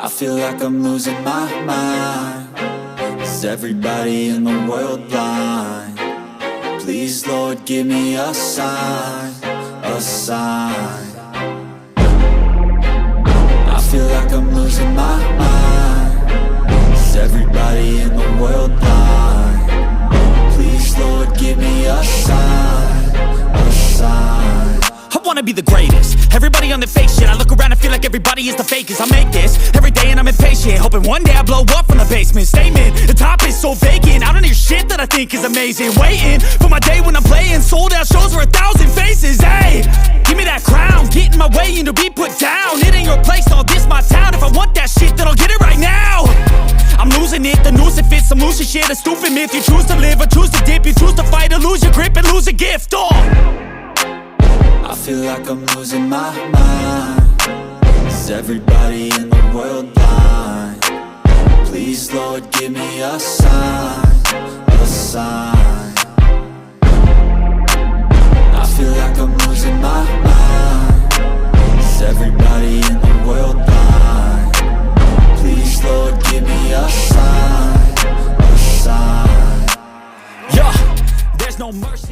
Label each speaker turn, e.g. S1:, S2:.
S1: I feel like I'm losing my mind. Is everybody in the world blind? Please, Lord, give me a sign, a sign. I feel like I'm losing my mind. Is everybody in the world blind? Please, Lord, give me a sign, a sign.
S2: I wanna be the greatest. Everybody on the fake shit. I look around and feel like everybody is the fakest. I make this every day and I'm impatient, hoping one day I blow up from the basement. Statement, the top is so vacant. I don't hear shit that I think is amazing. Waiting for my day when I'm playing sold out shows for 1,000 faces. Hey, give me that crown, get in my way and to be put down. It ain't your place, no, this my town. If I want that shit, then I'll get it right now. I'm losing it, the noose it fits, some losing shit, a stupid myth. You choose to live or choose to dip, you choose to fight or lose your grip and lose a gift.
S1: I feel like I'm losing my mind. Is everybody in the world blind? Please, Lord, give me a sign, a sign. I feel like I'm losing my mind. Is everybody in the world blind? Please, Lord, give me a sign, a sign.
S2: Yeah, there's no mercy.